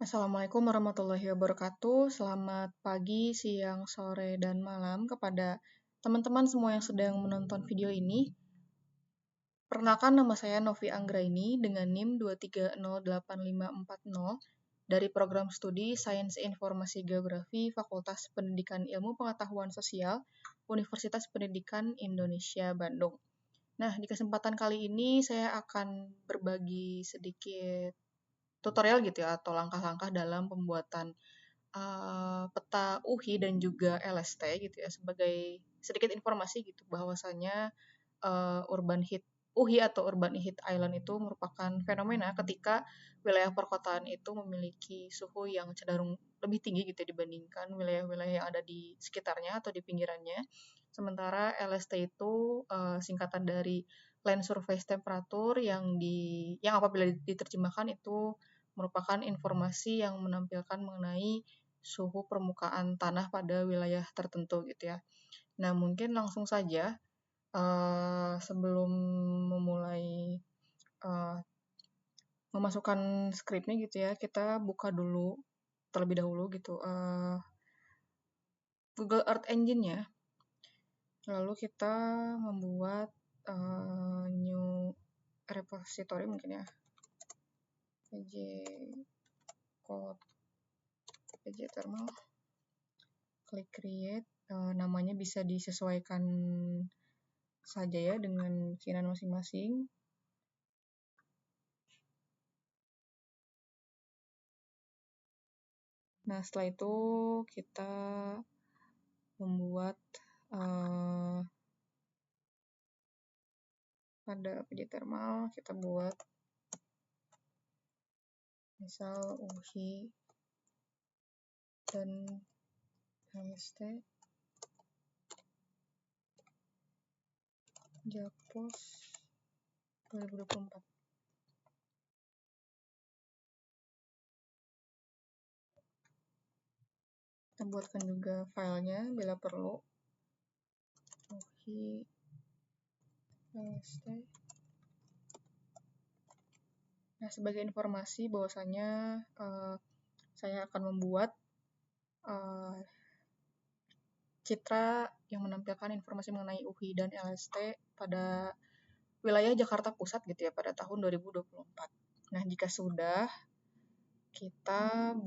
Assalamualaikum warahmatullahi wabarakatuh. Selamat pagi, siang, sore, dan malam kepada teman-teman semua yang sedang menonton video ini. Perkenalkan, nama saya Novi Anggraini dengan NIM 2308540 dari program studi Sains Informasi Geografi Fakultas Pendidikan Ilmu Pengetahuan Sosial Universitas Pendidikan Indonesia Bandung. Nah, di kesempatan kali ini saya akan berbagi sedikit tutorial gitu ya, atau langkah-langkah dalam pembuatan peta UHI dan juga LST gitu ya, sebagai sedikit informasi gitu bahwasanya urban heat UHI atau urban heat island itu merupakan fenomena ketika wilayah perkotaan itu memiliki suhu yang cenderung lebih tinggi gitu ya, dibandingkan wilayah-wilayah yang ada di sekitarnya atau di pinggirannya. Sementara LST itu singkatan dari Land Surface Temperature yang apabila diterjemahkan itu merupakan informasi yang menampilkan mengenai suhu permukaan tanah pada wilayah tertentu gitu ya. Nah, mungkin langsung saja sebelum memulai uh, memasukkan skripnya gitu ya, kita buka dulu terlebih dahulu gitu Google Earth Engine-nya. Lalu kita membuat new repository mungkin ya, pj code pj thermal, klik create. Namanya bisa disesuaikan saja ya dengan keinginan masing-masing. Nah, setelah itu kita membuat pada pj thermal, kita buat misal UHI dan LST Jakpus 2024. Kita buatkan juga filenya bila perlu, UHI LST. Nah, sebagai informasi bahwasanya saya akan membuat citra yang menampilkan informasi mengenai UHI dan LST pada wilayah Jakarta Pusat gitu ya pada tahun 2024. Nah, jika sudah, kita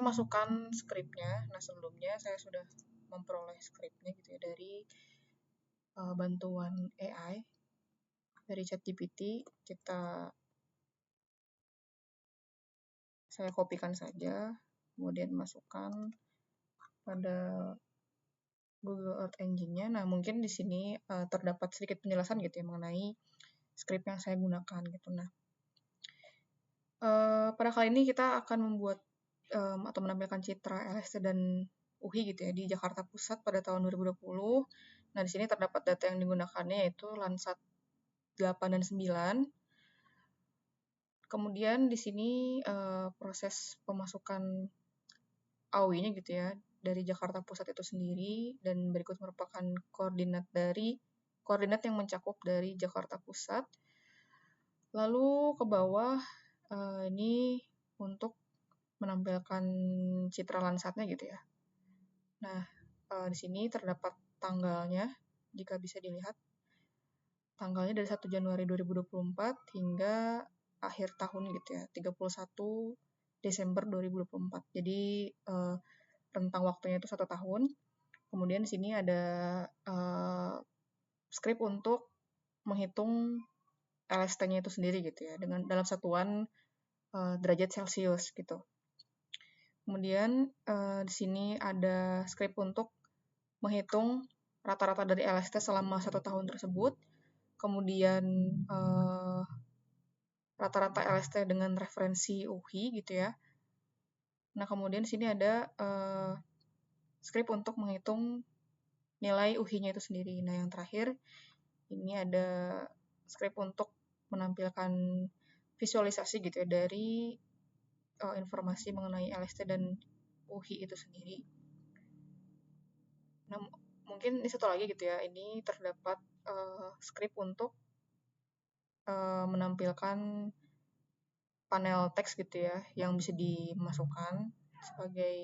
masukkan skripnya. Nah, sebelumnya saya sudah memperoleh skripnya gitu ya dari bantuan AI dari ChatGPT. Saya kopikan saja, kemudian masukkan pada Google Earth Engine-nya. Nah, mungkin di sini terdapat sedikit penjelasan gitu ya mengenai skrip yang saya gunakan gitu. Nah, pada kali ini kita akan membuat atau menampilkan citra LST dan UHI gitu ya di Jakarta Pusat pada tahun 2020. Nah, di sini terdapat data yang digunakannya yaitu Landsat 8 dan 9. Kemudian di sini proses pemasukan AOI-nya gitu ya dari Jakarta Pusat itu sendiri, dan berikut merupakan koordinat yang mencakup dari Jakarta Pusat. Lalu ke bawah ini untuk menampilkan citra Landsatnya gitu ya. Nah, di sini terdapat tanggalnya, jika bisa dilihat. Tanggalnya dari 1 Januari 2024 hingga akhir tahun gitu ya, 31 Desember 2024. Jadi rentang waktunya itu 1 tahun. Kemudian di sini ada skrip untuk menghitung LST-nya itu sendiri gitu ya, dengan dalam satuan derajat Celcius gitu. Kemudian di sini ada skrip untuk menghitung rata-rata dari LST selama 1 tahun tersebut. Kemudian rata-rata LST dengan referensi UHI gitu ya. Nah, kemudian di sini ada skrip untuk menghitung nilai UHI-nya itu sendiri. Nah, yang terakhir ini ada skrip untuk menampilkan visualisasi gitu ya dari informasi mengenai LST dan UHI itu sendiri. Nah, mungkin ini satu lagi gitu ya, ini terdapat skrip untuk menampilkan panel teks gitu ya, yang bisa dimasukkan sebagai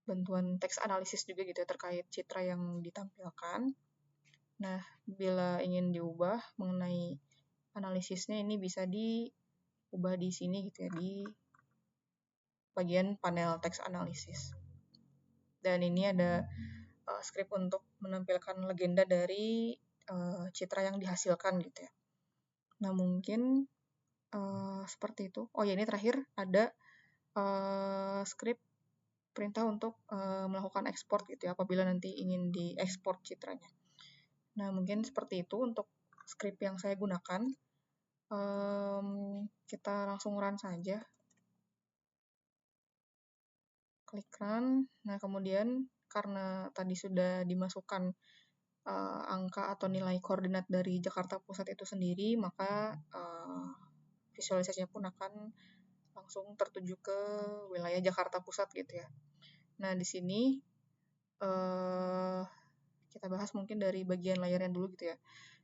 bantuan teks analisis juga gitu ya, terkait citra yang ditampilkan. Nah, bila ingin diubah mengenai analisisnya, ini bisa diubah di sini gitu ya, di bagian panel teks analisis. Dan ini ada script untuk menampilkan legenda dari citra yang dihasilkan gitu ya. Nah, mungkin seperti itu. Oh ya, ini terakhir ada script perintah untuk melakukan ekspor gitu ya, apabila nanti ingin diekspor citranya. Nah, mungkin seperti itu untuk script yang saya gunakan. Kita langsung run saja. Klik run. Nah, kemudian karena tadi sudah dimasukkan angka atau nilai koordinat dari Jakarta Pusat itu sendiri, maka visualisasinya pun akan langsung tertuju ke wilayah Jakarta Pusat gitu ya. Nah, di sini kita bahas mungkin dari bagian layarnya dulu gitu ya.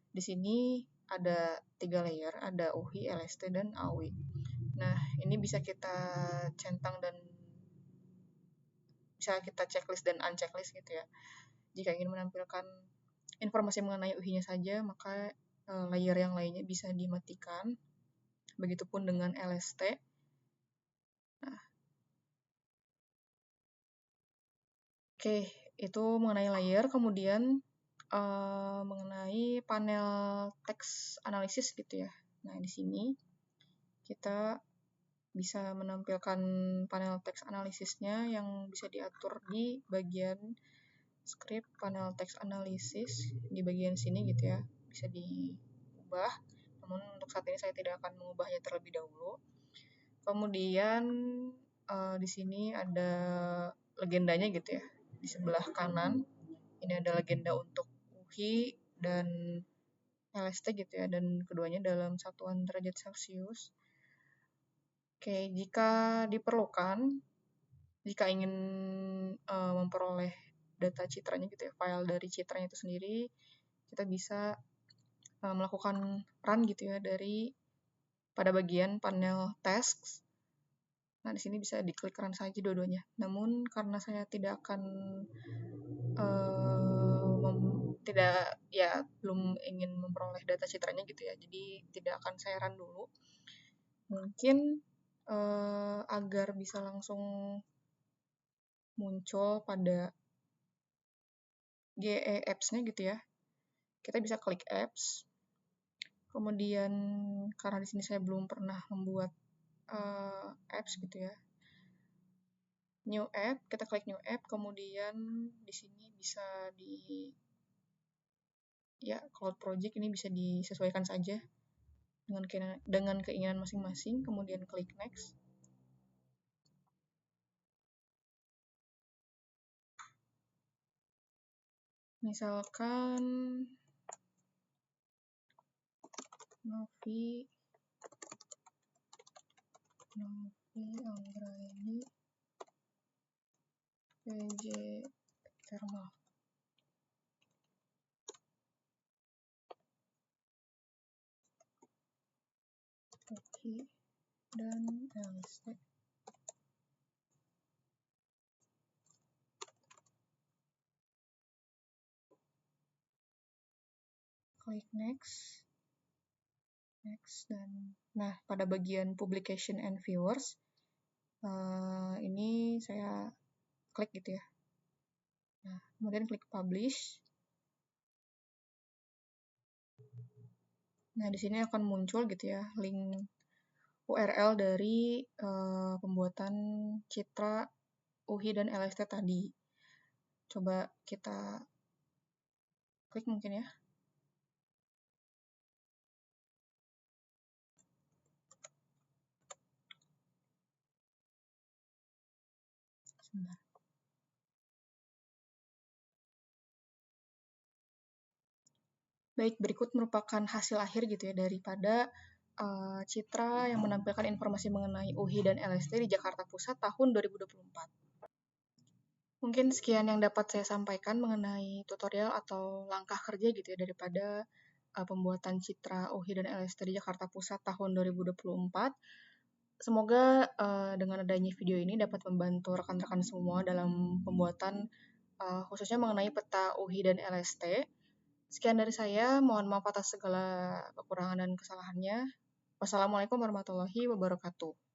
Di sini ada 3 layer, ada UI, LST, dan AUI. Nah, ini bisa kita centang dan bisa kita checklist dan unchecklist gitu ya. Jika ingin menampilkan informasi mengenai UI-nya saja, maka layer yang lainnya bisa dimatikan. Begitupun dengan LST. Nah, oke, itu mengenai layer. Kemudian mengenai panel teks analisis gitu ya. Nah, di sini kita bisa menampilkan panel teks analisisnya yang bisa diatur di bagian script panel teks analisis di bagian sini gitu ya, bisa diubah. Namun untuk saat ini saya tidak akan mengubahnya terlebih dahulu. Kemudian di sini ada legendanya gitu ya, di sebelah kanan. Ini ada legenda untuk UHI dan LST gitu ya, dan keduanya dalam satuan derajat Celcius. Oke, jika diperlukan, jika ingin memperoleh data citranya gitu ya, file dari citranya itu sendiri, kita bisa melakukan run gitu ya dari pada bagian panel tasks. Nah, di sini bisa diklik run saja dua-duanya. Namun karena saya tidak akan belum ingin memperoleh data citranya gitu ya, jadi tidak akan saya run dulu. Mungkin agar bisa langsung muncul pada GE Apps-nya gitu ya, kita bisa klik Apps. Kemudian karena di sini saya belum pernah membuat apps gitu ya, New App, kita klik New App. Kemudian di sini bisa Cloud Project ini bisa disesuaikan saja dengan keinginan masing-masing. Kemudian klik Next. Misalkan Novi Anggraini PJ Thermal. UI dan LST. Klik Next. Dan nah, pada bagian Publication and Viewers, ini saya klik gitu ya. Nah, kemudian klik Publish. Nah, di sini akan muncul gitu ya, link URL dari pembuatan citra UHI dan LST tadi. Coba kita klik mungkin ya. Sebentar. Baik, berikut merupakan hasil akhir gitu ya daripada citra yang menampilkan informasi mengenai UHI dan LST di Jakarta Pusat tahun 2024. Mungkin sekian yang dapat saya sampaikan mengenai tutorial atau langkah kerja gitu ya daripada pembuatan citra UHI dan LST di Jakarta Pusat tahun 2024. Semoga dengan adanya video ini dapat membantu rekan-rekan semua dalam pembuatan khususnya mengenai peta UHI dan LST. Sekian dari saya, mohon maaf atas segala kekurangan dan kesalahannya. Wassalamualaikum warahmatullahi wabarakatuh.